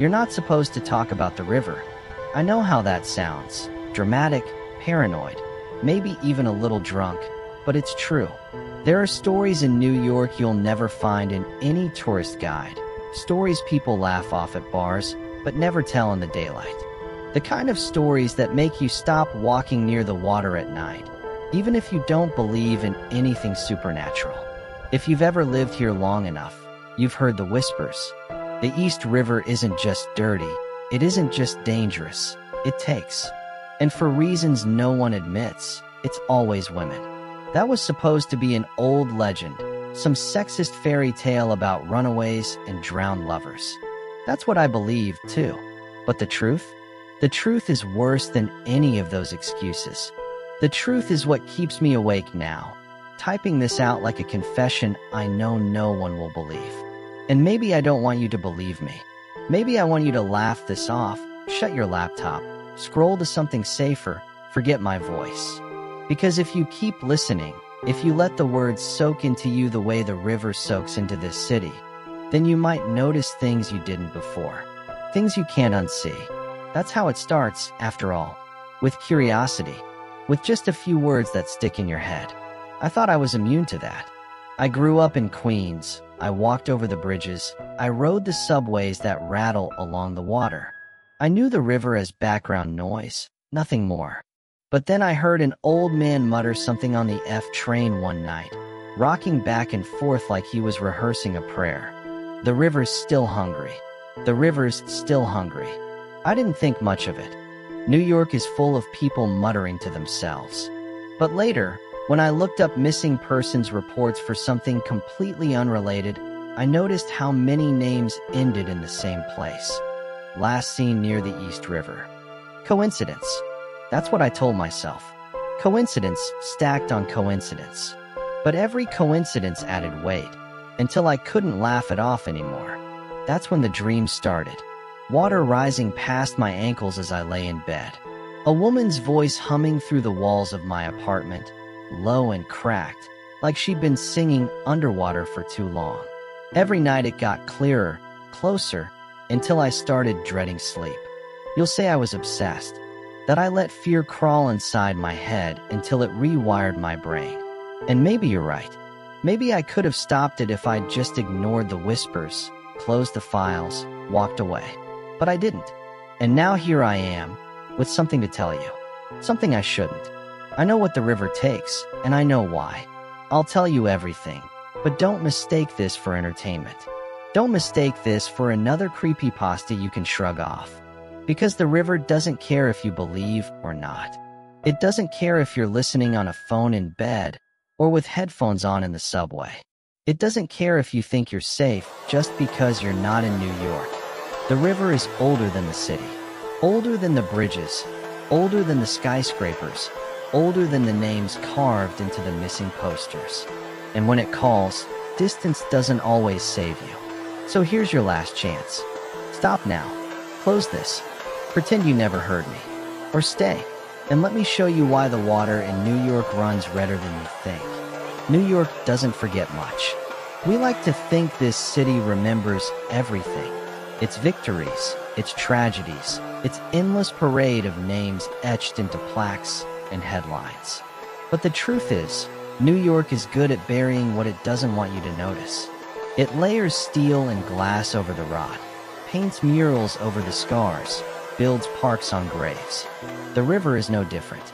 You're not supposed to talk about the river. I know how that sounds. Dramatic, paranoid, maybe even a little drunk, but it's true. There are stories in New York you'll never find in any tourist guide. Stories people laugh off at bars, but never tell in the daylight. The kind of stories that make you stop walking near the water at night, even if you don't believe in anything supernatural. If you've ever lived here long enough, you've heard the whispers. The East River isn't just dirty, it isn't just dangerous, it takes. And for reasons no one admits, it's always women. That was supposed to be an old legend, some sexist fairy tale about runaways and drowned lovers. That's what I believed, too. But the truth? The truth is worse than any of those excuses. The truth is what keeps me awake now, typing this out like a confession I know no one will believe. And maybe I don't want you to believe me. Maybe I want you to laugh this off, shut your laptop, scroll to something safer, forget my voice. Because if you keep listening, if you let the words soak into you the way the river soaks into this city, then you might notice things you didn't before. Things you can't unsee. That's how it starts, after all. With curiosity. With just a few words that stick in your head. I thought I was immune to that. I grew up in Queens. I walked over the bridges. I rode the subways that rattle along the water. I knew the river as background noise, nothing more. But then I heard an old man mutter something on the F train one night, rocking back and forth like he was rehearsing a prayer. The river's still hungry. The river's still hungry. I didn't think much of it. New York is full of people muttering to themselves. But later, when I looked up missing persons reports for something completely unrelated, I noticed how many names ended in the same place. Last seen near the East River. Coincidence. That's what I told myself. Coincidence stacked on coincidence. But every coincidence added weight, until I couldn't laugh it off anymore. That's when the dream started. Water rising past my ankles as I lay in bed. A woman's voice humming through the walls of my apartment, low and cracked, like she'd been singing underwater for too long. Every night it got clearer, closer, until I started dreading sleep. You'll say I was obsessed, that I let fear crawl inside my head until it rewired my brain. And maybe you're right. Maybe I could have stopped it if I'd just ignored the whispers, closed the files, walked away. But I didn't. And now here I am, with something to tell you. Something I shouldn't. I know what the river takes, and I know why. I'll tell you everything, but don't mistake this for entertainment. Don't mistake this for another creepypasta you can shrug off. Because the river doesn't care if you believe or not. It doesn't care if you're listening on a phone in bed or with headphones on in the subway. It doesn't care if you think you're safe just because you're not in New York. The river is older than the city. Older than the bridges. Older than the skyscrapers. Older than the names carved into the missing posters. And when it calls, distance doesn't always save you. So here's your last chance. Stop now. Close this. Pretend you never heard me. Or stay, and let me show you why the water in New York runs redder than you think. New York doesn't forget much. We like to think this city remembers everything. Its victories, its tragedies, its endless parade of names etched into plaques and headlines. But the truth is, New York is good at burying what it doesn't want you to notice. It layers steel and glass over the rot, paints murals over the scars, builds parks on graves. The river is no different.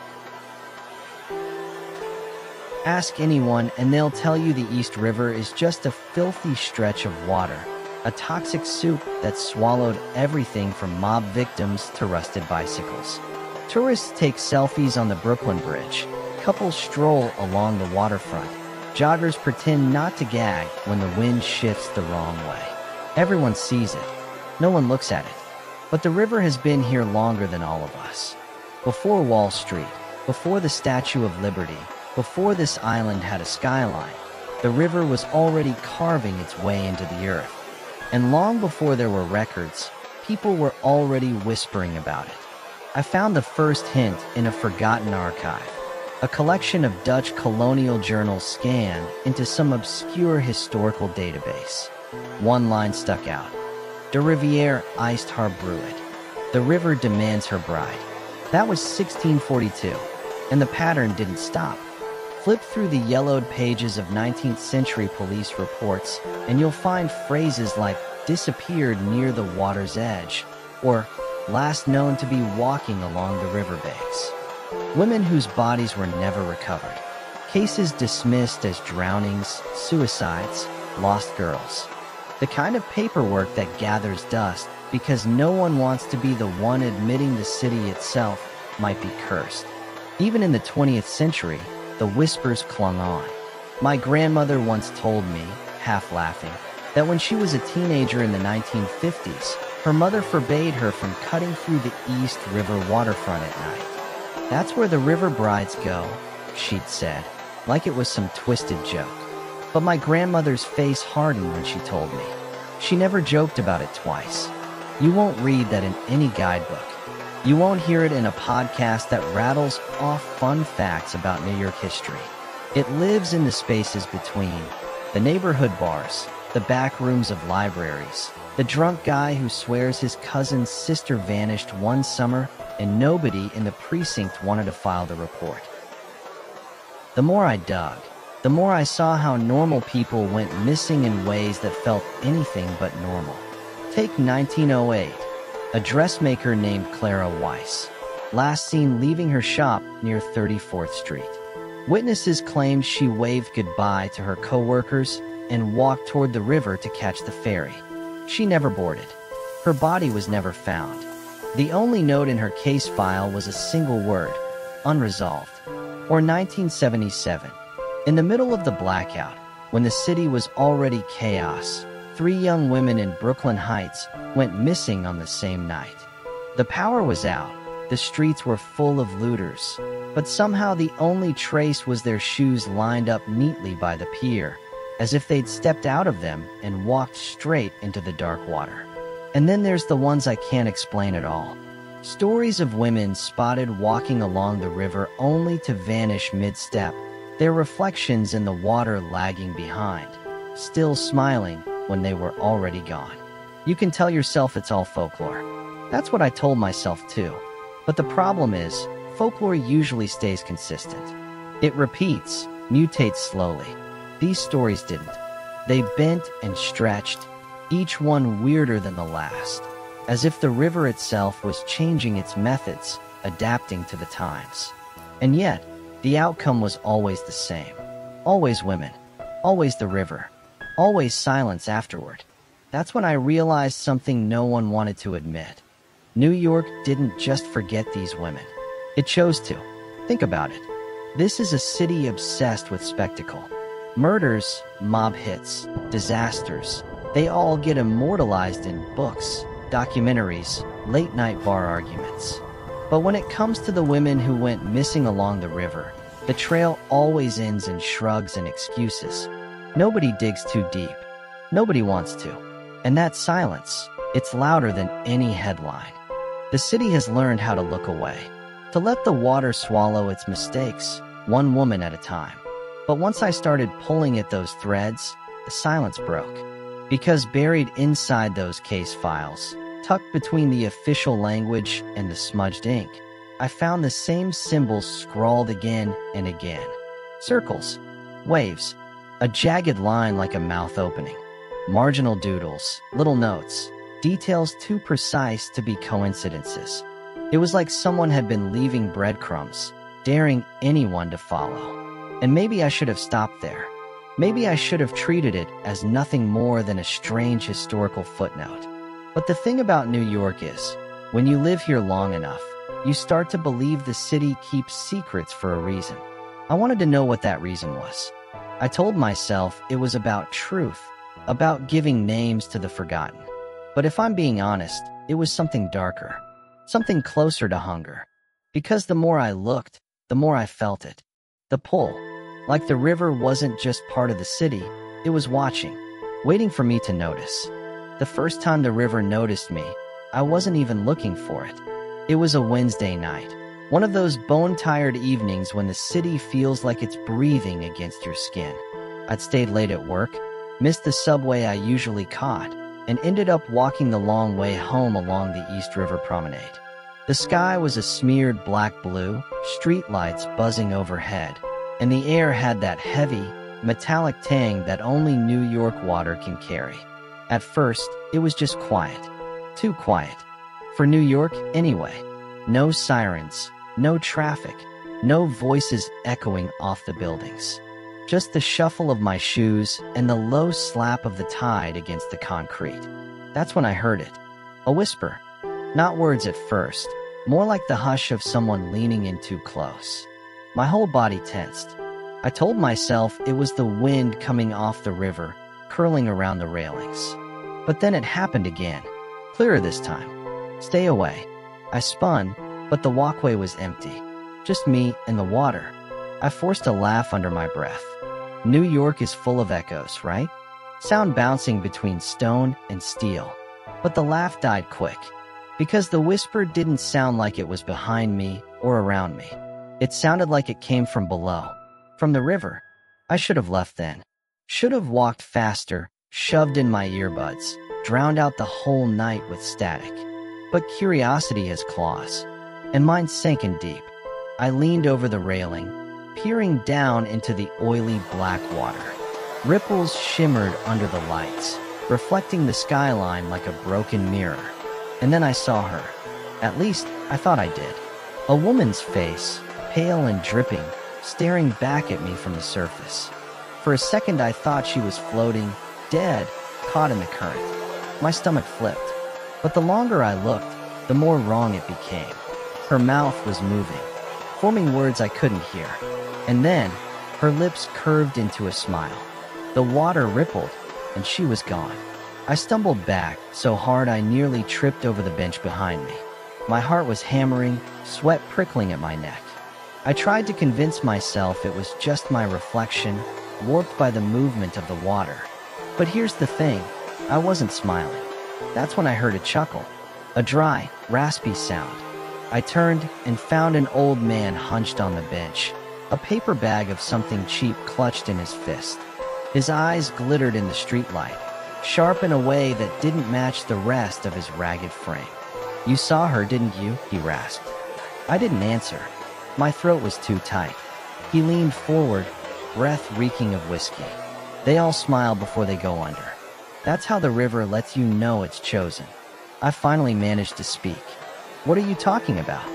Ask anyone and they'll tell you the East River is just a filthy stretch of water, a toxic soup that swallowed everything from mob victims to rusted bicycles. Tourists take selfies on the Brooklyn Bridge, couples stroll along the waterfront, joggers pretend not to gag when the wind shifts the wrong way. Everyone sees it. No one looks at it. But the river has been here longer than all of us. Before Wall Street, before the Statue of Liberty, before this island had a skyline, the river was already carving its way into the earth. And long before there were records, people were already whispering about it. I found the first hint in a forgotten archive, a collection of Dutch colonial journals scanned into some obscure historical database. One line stuck out. De Rivière iced her bruit. The river demands her bride. That was 1642, and the pattern didn't stop. Flip through the yellowed pages of 19th century police reports, and you'll find phrases like disappeared near the water's edge, or last known to be walking along the riverbanks. Women whose bodies were never recovered. Cases dismissed as drownings, suicides, lost girls. The kind of paperwork that gathers dust because no one wants to be the one admitting the city itself might be cursed. Even in the 20th century, the whispers clung on. My grandmother once told me, half laughing, that when she was a teenager in the 1950s, her mother forbade her from cutting through the East River waterfront at night. That's where the river brides go, she'd said, like it was some twisted joke. But my grandmother's face hardened when she told me. She never joked about it twice. You won't read that in any guidebook. You won't hear it in a podcast that rattles off fun facts about New York history. It lives in the spaces between the neighborhood bars, the back rooms of libraries, the drunk guy who swears his cousin's sister vanished one summer and nobody in the precinct wanted to file the report. The more I dug, the more I saw how normal people went missing in ways that felt anything but normal. Take 1908, a dressmaker named Clara Weiss, last seen leaving her shop near 34th Street. Witnesses claimed she waved goodbye to her co-workers and walked toward the river to catch the ferry. She never boarded. Her body was never found. The only note in her case file was a single word, unresolved. Or 1977. In the middle of the blackout, when the city was already chaos, 3 young women in Brooklyn Heights went missing on the same night. The power was out, the streets were full of looters, but somehow the only trace was their shoes lined up neatly by the pier, as if they'd stepped out of them and walked straight into the dark water. And then there's the ones I can't explain at all. Stories of women spotted walking along the river only to vanish mid-step, their reflections in the water lagging behind, still smiling when they were already gone. You can tell yourself it's all folklore. That's what I told myself too. But the problem is, folklore usually stays consistent. It repeats, mutates slowly. These stories didn't. They bent and stretched, each one weirder than the last, as if the river itself was changing its methods, adapting to the times. And yet, the outcome was always the same. Always women. Always the river. Always silence afterward. That's when I realized something no one wanted to admit. New York didn't just forget these women. It chose to. Think about it. This is a city obsessed with spectacle. Murders, mob hits, disasters, they all get immortalized in books, documentaries, late-night bar arguments. But when it comes to the women who went missing along the river, the trail always ends in shrugs and excuses. Nobody digs too deep. Nobody wants to. And that silence, it's louder than any headline. The city has learned how to look away, to let the water swallow its mistakes, one woman at a time. But once I started pulling at those threads, the silence broke. Because buried inside those case files, tucked between the official language and the smudged ink, I found the same symbols scrawled again and again. Circles, waves, a jagged line like a mouth opening, marginal doodles, little notes, details too precise to be coincidences. It was like someone had been leaving breadcrumbs, daring anyone to follow. And maybe I should have stopped there. Maybe I should have treated it as nothing more than a strange historical footnote. But the thing about New York is, when you live here long enough, you start to believe the city keeps secrets for a reason. I wanted to know what that reason was. I told myself it was about truth, about giving names to the forgotten. But if I'm being honest, it was something darker, something closer to hunger. Because the more I looked, the more I felt it. The pull. Like the river wasn't just part of the city, it was watching, waiting for me to notice. The first time the river noticed me, I wasn't even looking for it. It was a Wednesday night, one of those bone-tired evenings when the city feels like it's breathing against your skin. I'd stayed late at work, missed the subway I usually caught, and ended up walking the long way home along the East River Promenade. The sky was a smeared black-blue, streetlights buzzing overhead, and the air had that heavy, metallic tang that only New York water can carry. At first, it was just quiet. Too quiet. For New York, anyway. No sirens, no traffic, no voices echoing off the buildings. Just the shuffle of my shoes and the low slap of the tide against the concrete. That's when I heard it. A whisper. Not words at first, more like the hush of someone leaning in too close. My whole body tensed. I told myself it was the wind coming off the river, curling around the railings. But then it happened again. Clearer this time. Stay away. I spun, but the walkway was empty. Just me and the water. I forced a laugh under my breath. New York is full of echoes, right? Sound bouncing between stone and steel. But the laugh died quick. Because the whisper didn't sound like it was behind me or around me. It sounded like it came from below. From the river. I should have left then. Should have walked faster, shoved in my earbuds, drowned out the whole night with static. But curiosity has claws. And mine sank in deep. I leaned over the railing, peering down into the oily black water. Ripples shimmered under the lights, reflecting the skyline like a broken mirror. And then I saw her. At least, I thought I did. A woman's face, pale and dripping, staring back at me from the surface. For a second I thought she was floating, dead, caught in the current. My stomach flipped. But the longer I looked, the more wrong it became. Her mouth was moving, forming words I couldn't hear. And then, her lips curved into a smile. The water rippled, and she was gone. I stumbled back so hard I nearly tripped over the bench behind me. My heart was hammering, sweat prickling at my neck. I tried to convince myself it was just my reflection, warped by the movement of the water. But here's the thing, I wasn't smiling. That's when I heard a chuckle, a dry, raspy sound. I turned and found an old man hunched on the bench, a paper bag of something cheap clutched in his fist. His eyes glittered in the streetlight, sharp in a way that didn't match the rest of his ragged frame. "You saw her, didn't you?" he rasped. I didn't answer. My throat was too tight. He leaned forward, breath reeking of whiskey. They all smile before they go under. That's how the river lets you know it's chosen. I finally managed to speak. "What are you talking about?"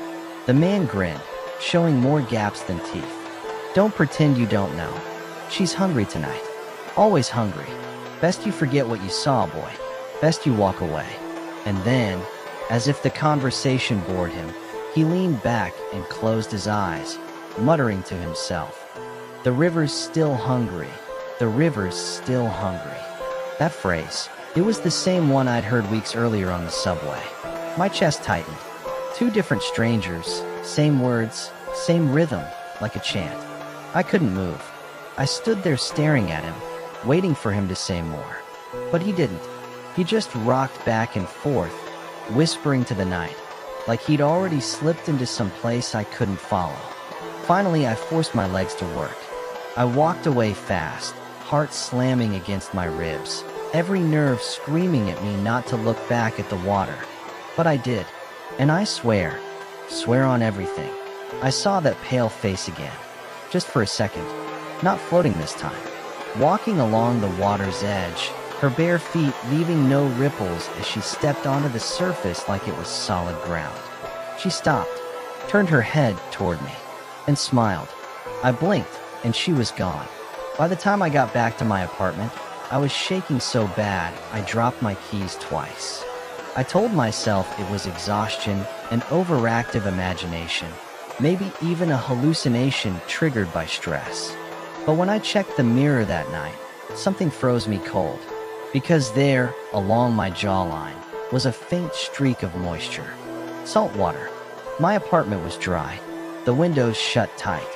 The man grinned, showing more gaps than teeth. "Don't pretend you don't know. She's hungry tonight. Always hungry. Best you forget what you saw, boy. Best you walk away." And then, as if the conversation bored him, he leaned back and closed his eyes, muttering to himself. "The river's still hungry. The river's still hungry." That phrase, it was the same one I'd heard weeks earlier on the subway. My chest tightened. Two different strangers, same words, same rhythm, like a chant. I couldn't move. I stood there staring at him, waiting for him to say more. But he didn't. He just rocked back and forth, whispering to the night, like he'd already slipped into some place I couldn't follow. Finally, I forced my legs to work. I walked away fast, heart slamming against my ribs, every nerve screaming at me not to look back at the water. But I did, and I swear on everything, I saw that pale face again, just for a second, not floating this time, walking along the water's edge, her bare feet leaving no ripples as she stepped onto the surface like it was solid ground. She stopped, turned her head toward me, and smiled. I blinked, and she was gone. By the time I got back to my apartment, I was shaking so bad I dropped my keys twice. I told myself it was exhaustion, an overactive imagination, maybe even a hallucination triggered by stress. But when I checked the mirror that night, something froze me cold. Because there, along my jawline, was a faint streak of moisture. Salt water. My apartment was dry, the windows shut tight.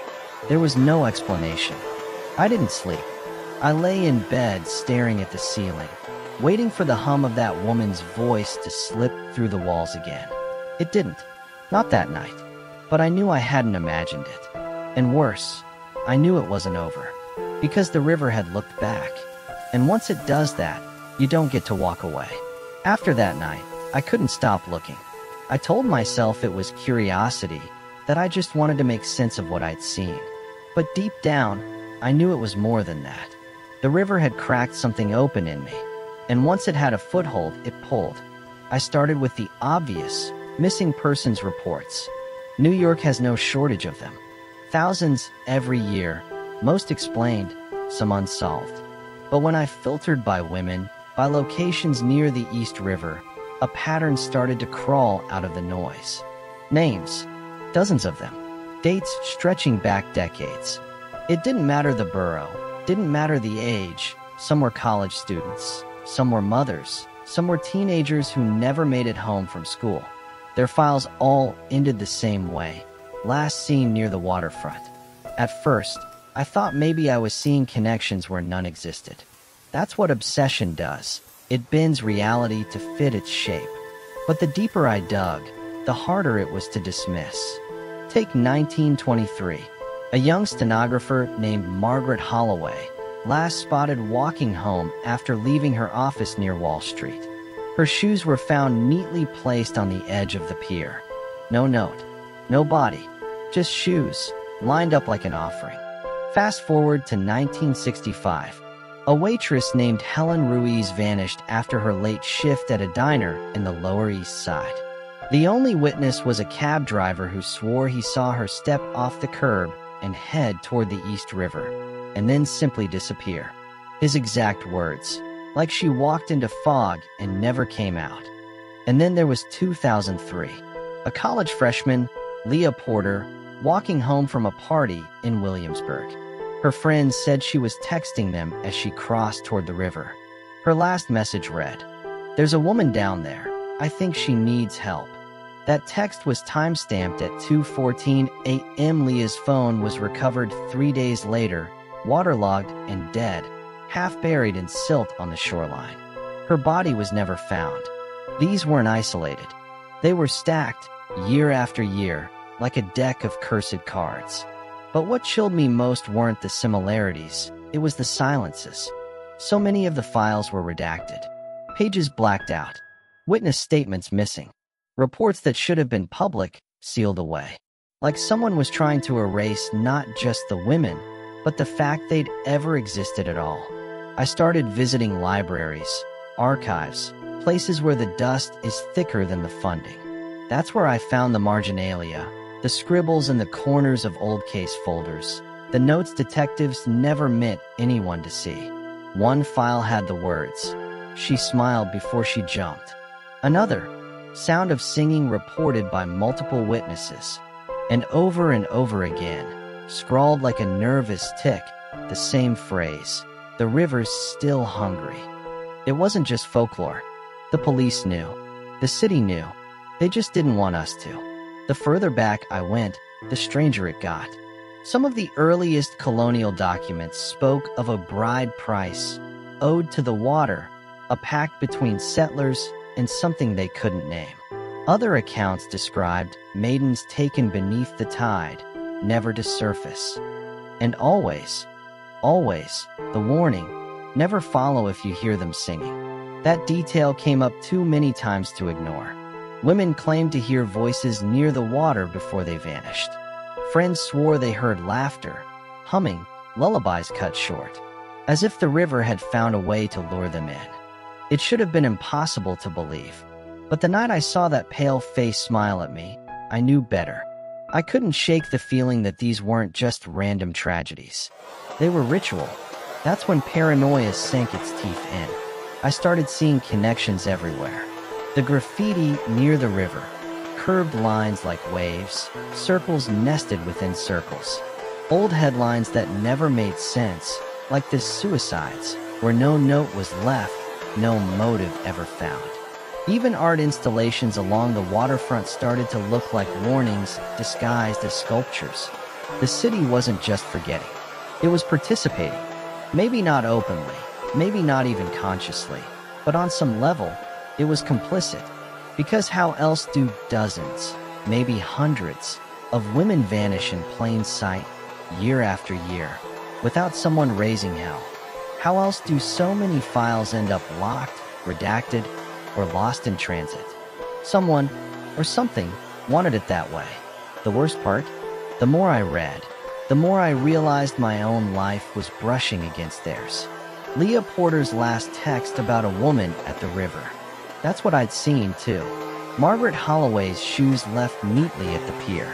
There was no explanation. I didn't sleep. I lay in bed staring at the ceiling, waiting for the hum of that woman's voice to slip through the walls again. It didn't. Not that night. But I knew I hadn't imagined it. And worse, I knew it wasn't over. Because the river had looked back. And once it does that, you don't get to walk away. After that night, I couldn't stop looking. I told myself it was curiosity, that I just wanted to make sense of what I'd seen. But deep down, I knew it was more than that. The river had cracked something open in me, and once it had a foothold, it pulled. I started with the obvious, missing persons reports. New York has no shortage of them. Thousands every year, most explained, some unsolved. But when I filtered by women, by locations near the East River, a pattern started to crawl out of the noise. Names, dozens of them. Dates stretching back decades. It didn't matter the borough, didn't matter the age. Some were college students, some were mothers, some were teenagers who never made it home from school. Their files all ended the same way. Last seen near the waterfront. At first, I thought maybe I was seeing connections where none existed. That's what obsession does. It bends reality to fit its shape. But the deeper I dug, the harder it was to dismiss. Take 1923. A young stenographer named Margaret Holloway, last spotted walking home after leaving her office near Wall Street. Her shoes were found neatly placed on the edge of the pier. No note, no body, just shoes, lined up like an offering. Fast forward to 1965. A waitress named Helen Ruiz vanished after her late shift at a diner in the Lower East Side. The only witness was a cab driver who swore he saw her step off the curb and head toward the East River, and then simply disappear. His exact words, like she walked into fog and never came out. And then there was 2003. A college freshman, Leah Porter, walking home from a party in Williamsburg. Her friends said she was texting them as she crossed toward the river. Her last message read, "There's a woman down there. I think she needs help." That text was time-stamped at 2:14 a.m. Leah's phone was recovered 3 days later, waterlogged and dead, half buried in silt on the shoreline. Her body was never found. These weren't isolated. They were stacked, year after year, like a deck of cursed cards. But what chilled me most weren't the similarities, it was the silences. So many of the files were redacted. Pages blacked out. Witness statements missing. Reports that should have been public, sealed away. Like someone was trying to erase not just the women, but the fact they'd ever existed at all. I started visiting libraries, archives, places where the dust is thicker than the funding. That's where I found the marginalia, the scribbles in the corners of old case folders, the notes detectives never meant anyone to see. One file had the words, "She smiled before she jumped." Another, sound of singing reported by multiple witnesses. And over again, scrawled like a nervous tick, the same phrase, "The river's still hungry." It wasn't just folklore. The police knew. The city knew. They just didn't want us to. The further back I went, the stranger it got. Some of the earliest colonial documents spoke of a bride price, owed to the water, a pact between settlers and something they couldn't name. Other accounts described maidens taken beneath the tide, never to surface. And always, the warning, never follow if you hear them singing. That detail came up too many times to ignore. Women claimed to hear voices near the water before they vanished. Friends swore they heard laughter, humming, lullabies cut short, as if the river had found a way to lure them in. It should have been impossible to believe. But the night I saw that pale face smile at me, I knew better. I couldn't shake the feeling that these weren't just random tragedies. They were ritual. That's when paranoia sank its teeth in. I started seeing connections everywhere. The graffiti near the river, curved lines like waves, circles nested within circles. Old headlines that never made sense, like this suicides, where no note was left, no motive ever found. Even art installations along the waterfront started to look like warnings disguised as sculptures. The city wasn't just forgetting. It was participating. Maybe not openly, maybe not even consciously, but on some level, it was complicit. Because how else do dozens, maybe hundreds, of women vanish in plain sight, year after year, without someone raising hell? How else do so many files end up locked, redacted, or lost in transit. Someone, or something, wanted it that way. The worst part? The more I read, the more I realized my own life was brushing against theirs. Leah Porter's last text about a woman at the river. That's what I'd seen, too. Margaret Holloway's shoes left neatly at the pier.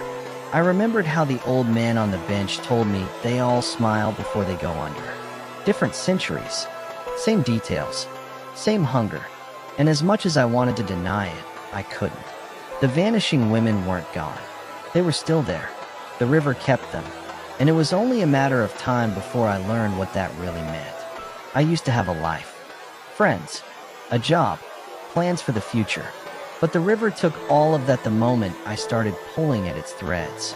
I remembered how the old man on the bench told me they all smile before they go under. Different centuries. Same details. Same hunger. And as much as I wanted to deny it, I couldn't. The vanishing women weren't gone. They were still there. The river kept them. And it was only a matter of time before I learned what that really meant. I used to have a life. Friends. A job. Plans for the future. But the river took all of that the moment I started pulling at its threads.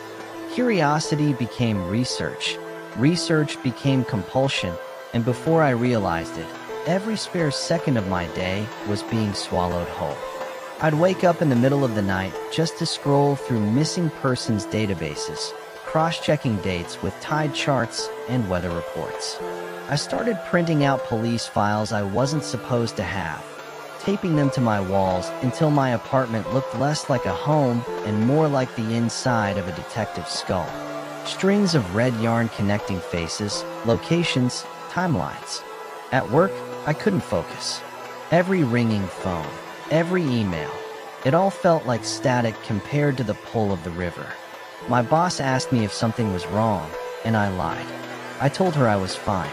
Curiosity became research. Research became compulsion. And before I realized it, every spare second of my day was being swallowed whole. I'd wake up in the middle of the night just to scroll through missing persons databases, cross-checking dates with tide charts and weather reports. I started printing out police files I wasn't supposed to have, taping them to my walls until my apartment looked less like a home and more like the inside of a detective's skull. Strings of red yarn connecting faces, locations, timelines. At work, I couldn't focus. Every ringing phone, every email, it all felt like static compared to the pull of the river. My boss asked me if something was wrong, and I lied. I told her I was fine,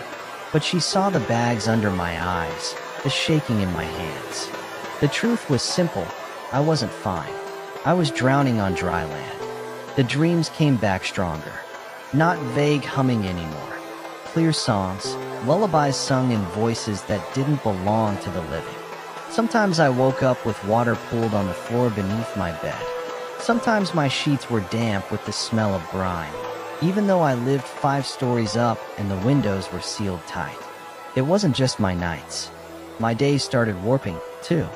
but she saw the bags under my eyes, the shaking in my hands. The truth was simple. I wasn't fine. I was drowning on dry land. The dreams came back stronger. Not vague humming anymore. Clear songs, lullabies sung in voices that didn't belong to the living. Sometimes I woke up with water pooled on the floor beneath my bed. Sometimes my sheets were damp with the smell of brine, even though I lived 5 stories up and the windows were sealed tight. It wasn't just my nights. My days started warping, too.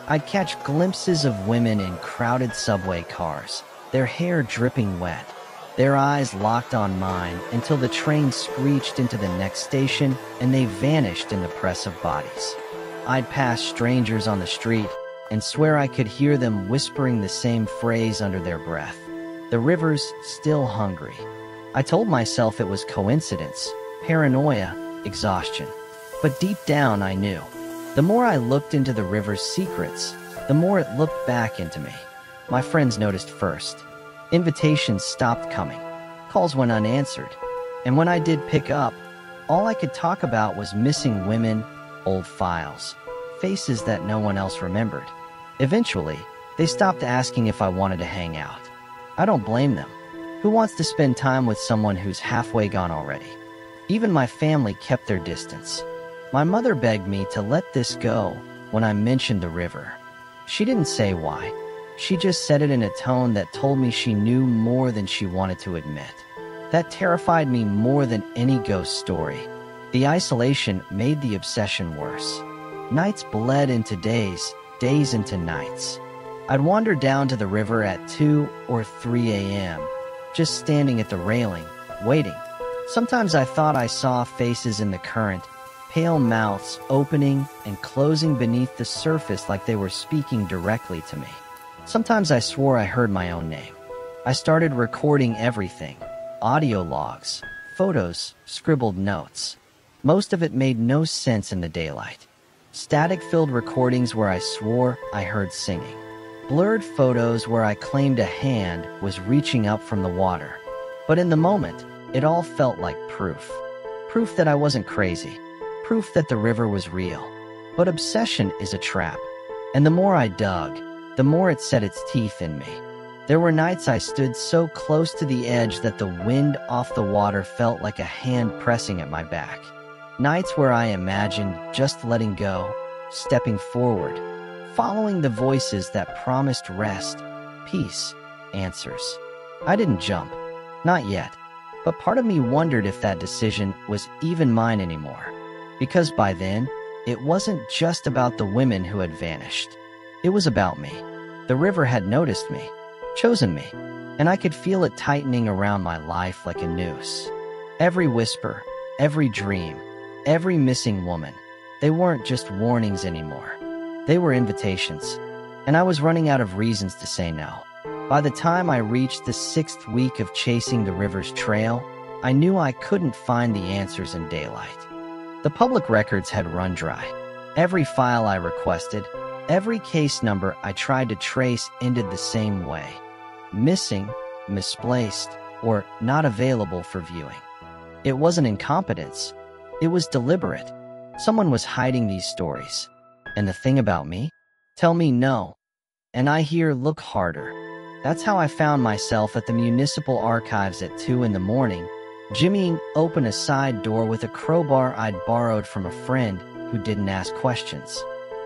I'd catch glimpses of women in crowded subway cars, their hair dripping wet, their eyes locked on mine until the train screeched into the next station and they vanished in the press of bodies. I'd pass strangers on the street and swear I could hear them whispering the same phrase under their breath. The river's still hungry. I told myself it was coincidence, paranoia, exhaustion. But deep down I knew. The more I looked into the river's secrets, the more it looked back into me. My friends noticed first. Invitations stopped coming. Calls went unanswered. And when I did pick up, all I could talk about was missing women, old files, faces that no one else remembered. Eventually, they stopped asking if I wanted to hang out. I don't blame them. Who wants to spend time with someone who's halfway gone already? Even my family kept their distance. My mother begged me to let this go when I mentioned the river. She didn't say why. She just said it in a tone that told me she knew more than she wanted to admit. That terrified me more than any ghost story. The isolation made the obsession worse. Nights bled into days, days into nights. I'd wander down to the river at 2 or 3 a.m., just standing at the railing, waiting. Sometimes I thought I saw faces in the current, pale mouths opening and closing beneath the surface like they were speaking directly to me. Sometimes I swore I heard my own name. I started recording everything, audio logs, photos, scribbled notes. Most of it made no sense in the daylight. Static-filled recordings where I swore I heard singing. Blurred photos where I claimed a hand was reaching up from the water. But in the moment, it all felt like proof. Proof that I wasn't crazy. Proof that the river was real. But obsession is a trap. And the more I dug, the more it set its teeth in me. There were nights I stood so close to the edge that the wind off the water felt like a hand pressing at my back. Nights where I imagined just letting go, stepping forward, following the voices that promised rest, peace, answers. I didn't jump. Not yet. But part of me wondered if that decision was even mine anymore. Because by then, it wasn't just about the women who had vanished. It was about me. The river had noticed me, chosen me, and I could feel it tightening around my life like a noose. Every whisper, every dream, every missing woman, they weren't just warnings anymore. They were invitations, and I was running out of reasons to say no. By the time I reached the 6th week of chasing the river's trail, I knew I couldn't find the answers in daylight. The public records had run dry. Every file I requested, every case number I tried to trace ended the same way: missing, misplaced, or not available for viewing. It wasn't incompetence. It was deliberate. Someone was hiding these stories. And the thing about me? Tell me no. And I hear, look harder. That's how I found myself at the municipal archives at 2 in the morning, jimmying open a side door with a crowbar I'd borrowed from a friend who didn't ask questions.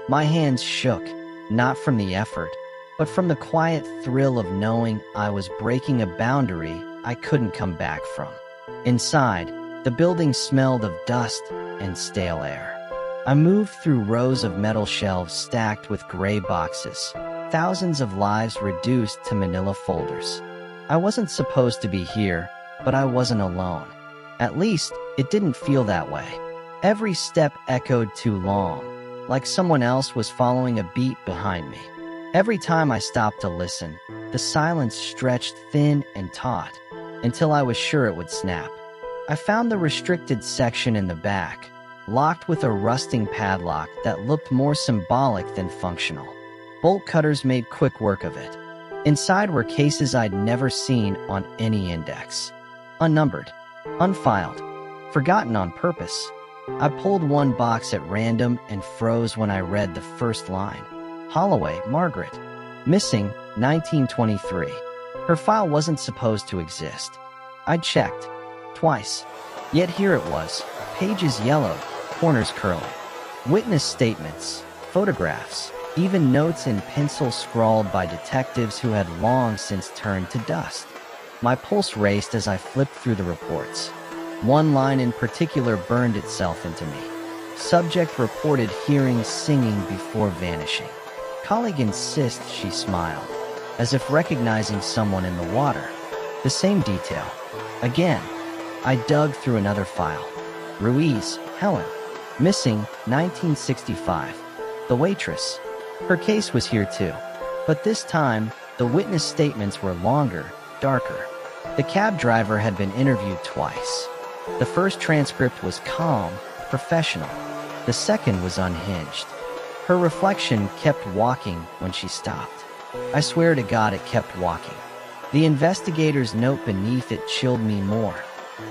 My hands shook, not from the effort, but from the quiet thrill of knowing I was breaking a boundary I couldn't come back from. Inside, the building smelled of dust and stale air. I moved through rows of metal shelves stacked with gray boxes, thousands of lives reduced to manila folders. I wasn't supposed to be here, but I wasn't alone. At least, it didn't feel that way. Every step echoed too long, like someone else was following a beat behind me. Every time I stopped to listen, the silence stretched thin and taut, until I was sure it would snap. I found the restricted section in the back, locked with a rusting padlock that looked more symbolic than functional. Bolt cutters made quick work of it. Inside were cases I'd never seen on any index. Unnumbered, unfiled, forgotten on purpose. I pulled one box at random and froze when I read the first line. Holloway, Margaret. Missing, 1923. Her file wasn't supposed to exist. I checked. Twice. Yet here it was. Pages yellowed, corners curling. Witness statements, photographs, even notes in pencil scrawled by detectives who had long since turned to dust. My pulse raced as I flipped through the reports. One line in particular burned itself into me. Subject reported hearing singing before vanishing. Colleague insists she smiled, as if recognizing someone in the water. The same detail. Again, I dug through another file. Ruiz, Helen. Missing, 1965. The waitress. Her case was here too. But this time, the witness statements were longer, darker. The cab driver had been interviewed twice. The first transcript was calm, professional. The second was unhinged. Her reflection kept walking when she stopped. I swear to God it kept walking. The investigator's note beneath it chilled me more.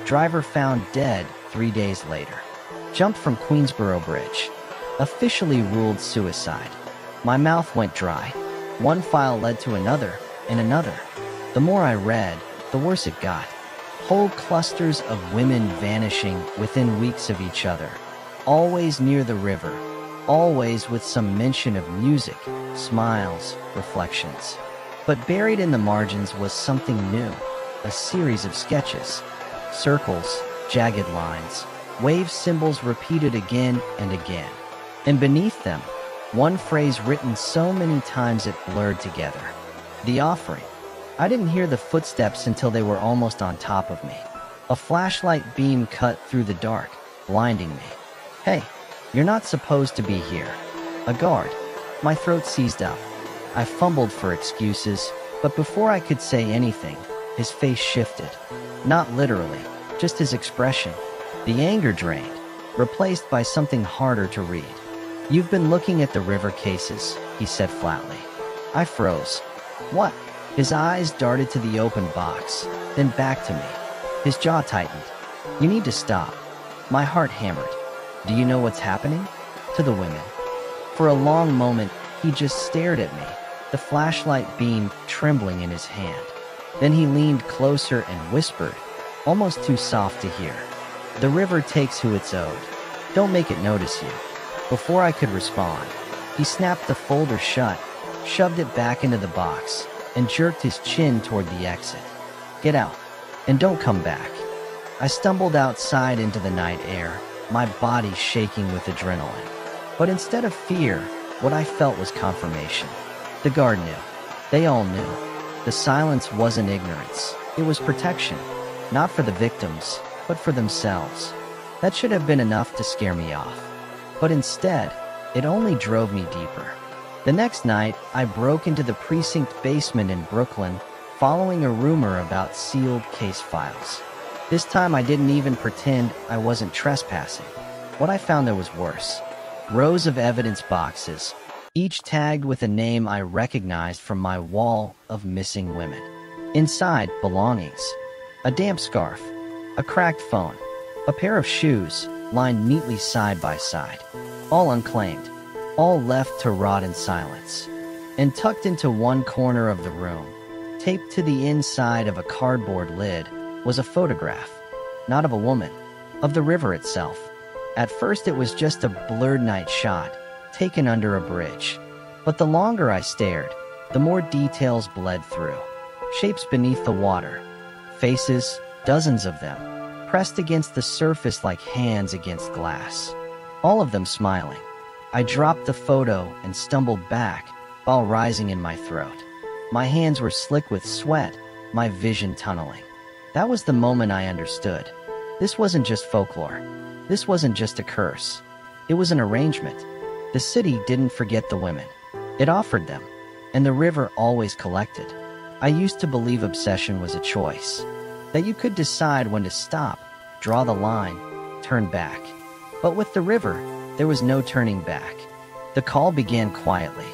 Driver found dead 3 days later. Jumped from Queensboro Bridge. Officially ruled suicide. My mouth went dry. One file led to another, and another. The more I read, the worse it got. Whole clusters of women vanishing within weeks of each other. Always near the river. Always with some mention of music, smiles, reflections. But buried in the margins was something new. A series of sketches. Circles, jagged lines, wave symbols repeated again and again. And beneath them, one phrase written so many times it blurred together. The offering. I didn't hear the footsteps until they were almost on top of me. A flashlight beam cut through the dark, blinding me. Hey, you're not supposed to be here. A guard. My throat seized up. I fumbled for excuses, but before I could say anything, his face shifted. Not literally, just his expression. The anger drained, replaced by something harder to read. You've been looking at the river cases, he said flatly. I froze. What? His eyes darted to the open box, then back to me. His jaw tightened. You need to stop. My heart hammered. Do you know what's happening? To the women. For a long moment, he just stared at me, the flashlight beam trembling in his hand. Then he leaned closer and whispered, almost too soft to hear. The river takes who it's owed. Don't make it notice you. Before I could respond, he snapped the folder shut, shoved it back into the box, and jerked his chin toward the exit. Get out, and don't come back. I stumbled outside into the night air, my body shaking with adrenaline. But instead of fear, what I felt was confirmation. The guard knew. They all knew. The silence wasn't ignorance. It was protection. Not for the victims, but for themselves. That should have been enough to scare me off. But instead, it only drove me deeper. The next night, I broke into the precinct basement in Brooklyn, following a rumor about sealed case files. This time I didn't even pretend I wasn't trespassing. What I found there was worse. Rows of evidence boxes, each tagged with a name I recognized from my wall of missing women. Inside, belongings. A damp scarf, a cracked phone, a pair of shoes, lined neatly side by side. All unclaimed, all left to rot in silence. And tucked into one corner of the room, taped to the inside of a cardboard lid, was a photograph. Not of a woman, of the river itself. At first it was just a blurred night shot, taken under a bridge. But the longer I stared, the more details bled through. Shapes beneath the water. Faces, dozens of them, pressed against the surface like hands against glass. All of them smiling. I dropped the photo and stumbled back, while rising in my throat. My hands were slick with sweat, my vision tunneling. That was the moment I understood. This wasn't just folklore. This wasn't just a curse. It was an arrangement. The city didn't forget the women. It offered them, and the river always collected. I used to believe obsession was a choice, that you could decide when to stop, draw the line, turn back. But with the river, there was no turning back. The call began quietly,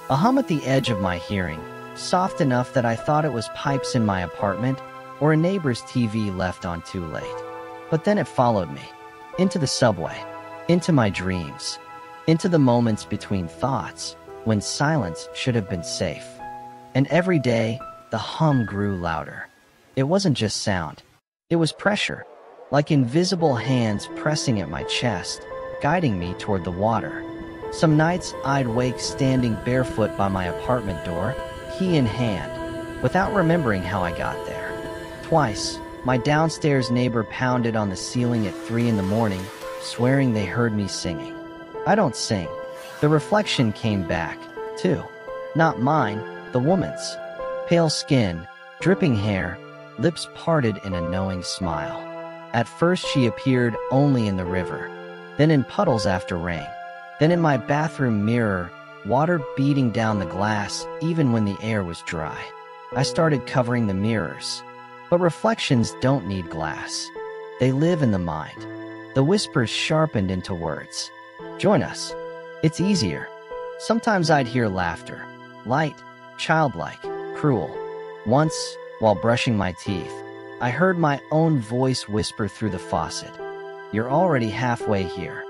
a hum at the edge of my hearing, soft enough that I thought it was pipes in my apartment or a neighbor's TV left on too late. But then it followed me, into the subway, into my dreams, into the moments between thoughts when silence should have been safe. And every day, the hum grew louder. It wasn't just sound. It was pressure, like invisible hands pressing at my chest, guiding me toward the water. Some nights I'd wake standing barefoot by my apartment door, key in hand, without remembering how I got there. Twice, my downstairs neighbor pounded on the ceiling at 3 in the morning, swearing they heard me singing. I don't sing. The reflection came back, too. Not mine, the woman's. Pale skin, dripping hair, lips parted in a knowing smile. At first she appeared only in the river, then in puddles after rain, then in my bathroom mirror, water beating down the glass even when the air was dry. I started covering the mirrors. But reflections don't need glass. They live in the mind. The whispers sharpened into words. Join us. It's easier. Sometimes I'd hear laughter. Light, childlike, cruel. Once, while brushing my teeth, I heard my own voice whisper through the faucet. You're already halfway here.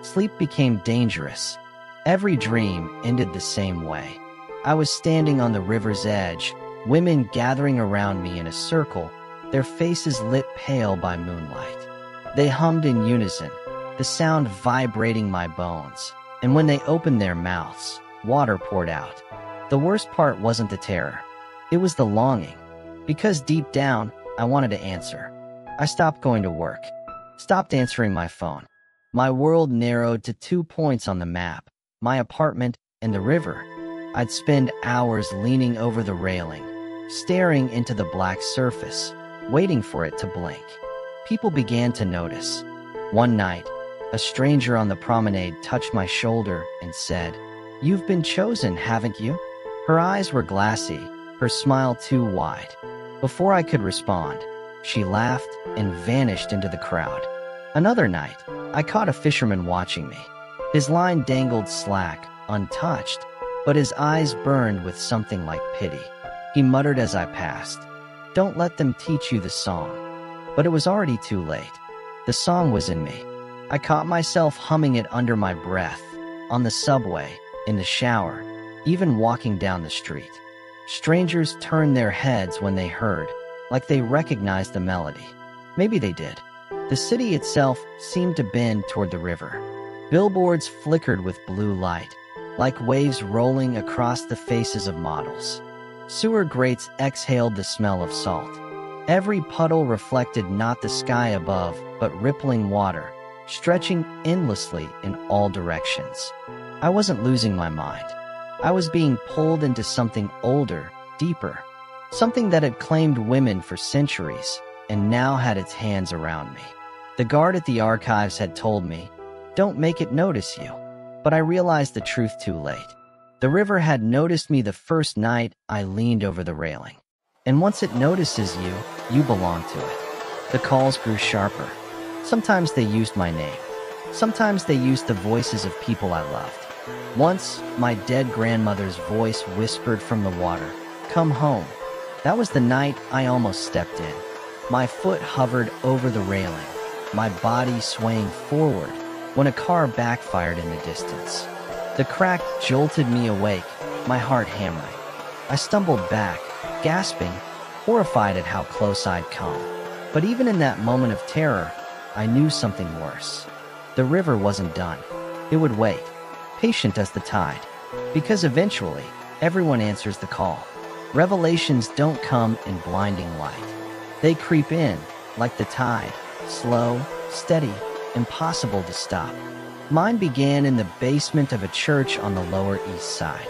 Sleep became dangerous. Every dream ended the same way. I was standing on the river's edge, women gathering around me in a circle, their faces lit pale by moonlight. They hummed in unison, the sound vibrating my bones, and when they opened their mouths, water poured out. The worst part wasn't the terror. It was the longing. Because deep down, I wanted to answer. I stopped going to work, stopped answering my phone. My world narrowed to 2 points on the map, my apartment and the river. I'd spend hours leaning over the railing, staring into the black surface, waiting for it to blink. People began to notice. One night, a stranger on the promenade touched my shoulder and said, "You've been chosen, haven't you?" Her eyes were glassy, her smile too wide. Before I could respond, she laughed and vanished into the crowd. Another night, I caught a fisherman watching me. His line dangled slack, untouched, but his eyes burned with something like pity. He muttered as I passed, "Don't let them teach you the song." But it was already too late. The song was in me. I caught myself humming it under my breath, on the subway, in the shower, even walking down the street. Strangers turned their heads when they heard, like they recognized the melody. Maybe they did. The city itself seemed to bend toward the river. Billboards flickered with blue light, like waves rolling across the faces of models. Sewer grates exhaled the smell of salt. Every puddle reflected not the sky above, but rippling water, stretching endlessly in all directions. I wasn't losing my mind. I was being pulled into something older, deeper, something that had claimed women for centuries and now had its hands around me. The guard at the archives had told me, "Don't make it notice you." But I realized the truth too late. The river had noticed me the first night I leaned over the railing. And once it notices you, you belong to it. The calls grew sharper. Sometimes they used my name. Sometimes they used the voices of people I loved. Once, my dead grandmother's voice whispered from the water, "Come home." That was the night I almost stepped in. My foot hovered over the railing, my body swaying forward, when a car backfired in the distance. The crack jolted me awake, my heart hammering. I stumbled back, gasping, horrified at how close I'd come. But even in that moment of terror, I knew something worse. The river wasn't done. It would wait, patient as the tide, because eventually, everyone answers the call. Revelations don't come in blinding light. They creep in, like the tide, slow, steady, impossible to stop. Mine began in the basement of a church on the Lower East Side.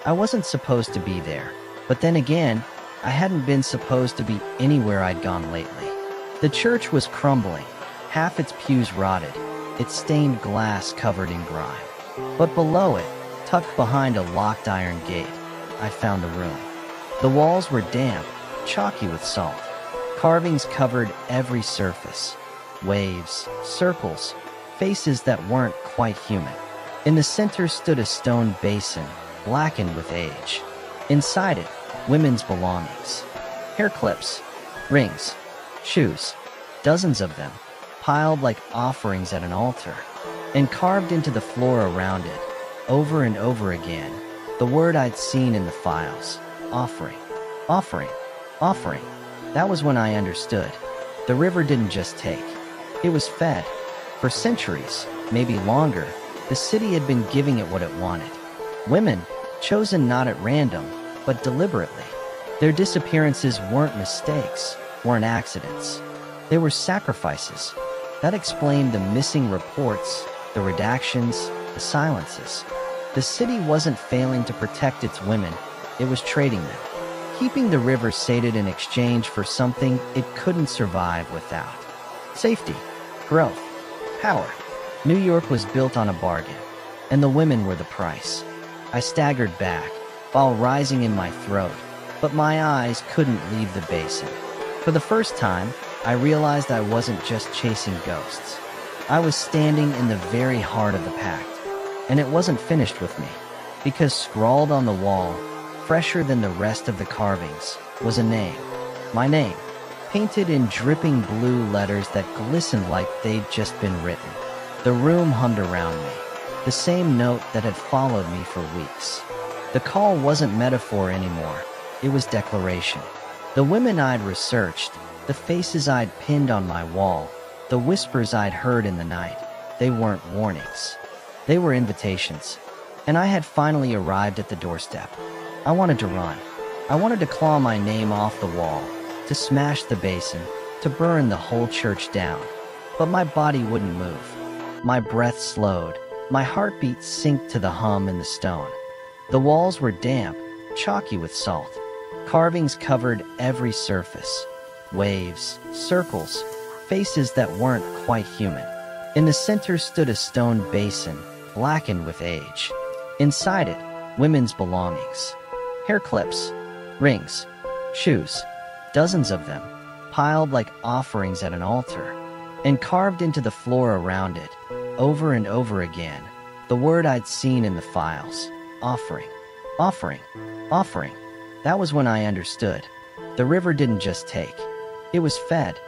I wasn't supposed to be there, but then again, I hadn't been supposed to be anywhere I'd gone lately. The church was crumbling, half its pews rotted, its stained glass covered in grime. But below it, tucked behind a locked iron gate, I found a room. The walls were damp, chalky with salt. Carvings covered every surface. Waves, circles, faces that weren't quite human. In the center stood a stone basin, blackened with age. Inside it, women's belongings. Hair clips, rings, shoes, dozens of them, piled like offerings at an altar. And carved into the floor around it, over and over again, the word I'd seen in the files: offering, offering, offering. That was when I understood. The river didn't just take. It was fed. For centuries, maybe longer, the city had been giving it what it wanted. Women, chosen not at random, but deliberately. Their disappearances weren't mistakes, weren't accidents. They were sacrifices. That explained the missing reports, the redactions, the silences. The city wasn't failing to protect its women, it was trading them. Keeping the river sated in exchange for something it couldn't survive without. Safety, growth, power. New York was built on a bargain, and the women were the price. I staggered back, while rising in my throat, but my eyes couldn't leave the basin. For the first time, I realized I wasn't just chasing ghosts. I was standing in the very heart of the pact, and it wasn't finished with me, because scrawled on the wall, fresher than the rest of the carvings, was a name. My name, painted in dripping blue letters that glistened like they'd just been written. The room hummed around me, the same note that had followed me for weeks. The call wasn't metaphor anymore, it was declaration. The women I'd researched, the faces I'd pinned on my wall, the whispers I'd heard in the night, they weren't warnings. They were invitations. And I had finally arrived at the doorstep. I wanted to run. I wanted to claw my name off the wall, to smash the basin, to burn the whole church down. But my body wouldn't move. My breath slowed, my heartbeat synced to the hum in the stone. The walls were damp, chalky with salt. Carvings covered every surface. Waves, circles, faces that weren't quite human. In the center stood a stone basin, blackened with age. Inside it, women's belongings. Hair clips, rings, shoes, dozens of them, piled like offerings at an altar. And carved into the floor around it, over and over again, the word I'd seen in the files: offering, offering, offering. That was when I understood. The river didn't just take. It was fed.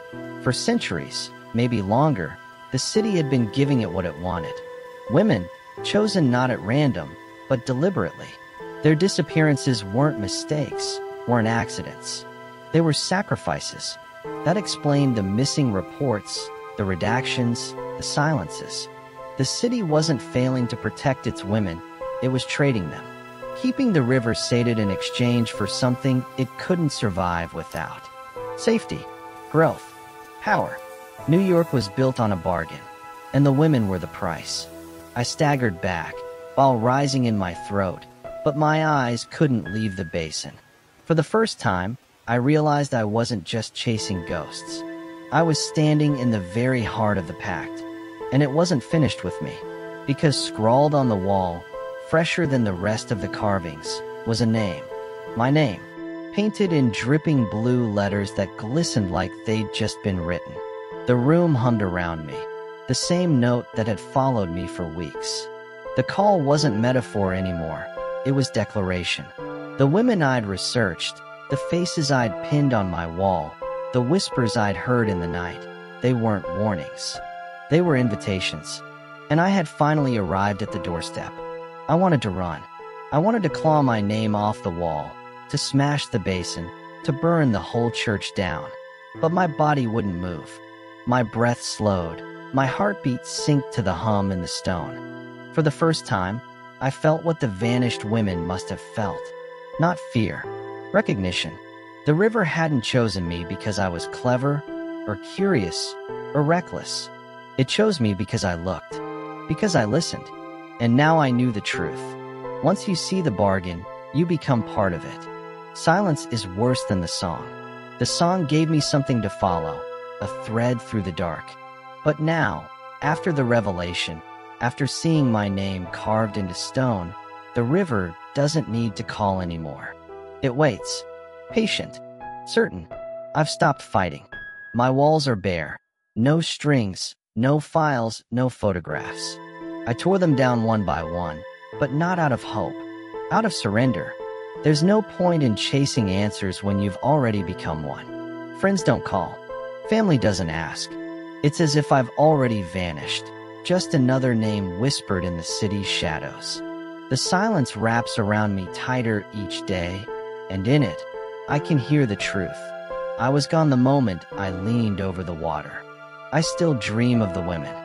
For centuries, maybe longer, the city had been giving it what it wanted. Women, chosen not at random, but deliberately. Their disappearances weren't mistakes, weren't accidents. They were sacrifices. That explained the missing reports, the redactions, the silences. The city wasn't failing to protect its women, it was trading them. Keeping the river sated in exchange for something it couldn't survive without. Safety, growth, power. New York was built on a bargain, and the women were the price. I staggered back, while rising in my throat, but my eyes couldn't leave the basin. For the first time, I realized I wasn't just chasing ghosts. I was standing in the very heart of the pact, and it wasn't finished with me, because scrawled on the wall, fresher than the rest of the carvings, was a name. My name, painted in dripping blue letters that glistened like they'd just been written. The room hummed around me, the same note that had followed me for weeks. The call wasn't metaphor anymore, it was declaration. The women I'd researched, the faces I'd pinned on my wall, the whispers I'd heard in the night, they weren't warnings. They were invitations. And I had finally arrived at the doorstep. I wanted to run. I wanted to claw my name off the wall, to smash the basin, to burn the whole church down. But my body wouldn't move. My breath slowed. My heartbeat synced to the hum in the stone. For the first time, I felt what the vanished women must have felt. Not fear, recognition. The river hadn't chosen me because I was clever, or curious, or reckless. It chose me because I looked, because I listened. And now I knew the truth. Once you see the bargain, you become part of it. Silence is worse than the song. The song gave me something to follow, a thread through the dark. But now, after the revelation, after seeing my name carved into stone, the river doesn't need to call anymore. It waits, patient, certain. I've stopped fighting. My walls are bare. No strings, no files, no photographs. I tore them down one by one, but not out of hope, out of surrender. There's no point in chasing answers when you've already become one. Friends don't call. Family doesn't ask. It's as if I've already vanished, just another name whispered in the city's shadows. The silence wraps around me tighter each day, and in it, I can hear the truth. I was gone the moment I leaned over the water. I still dream of the women.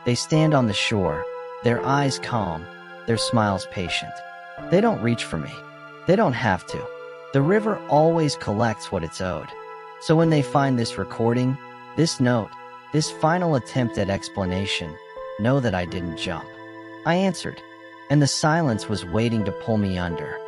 They stand on the shore, their eyes calm, their smiles patient. They don't reach for me. They don't have to. The river always collects what it's owed. So when they find this recording, this note, this final attempt at explanation, know that I didn't jump. I answered, and the silence was waiting to pull me under.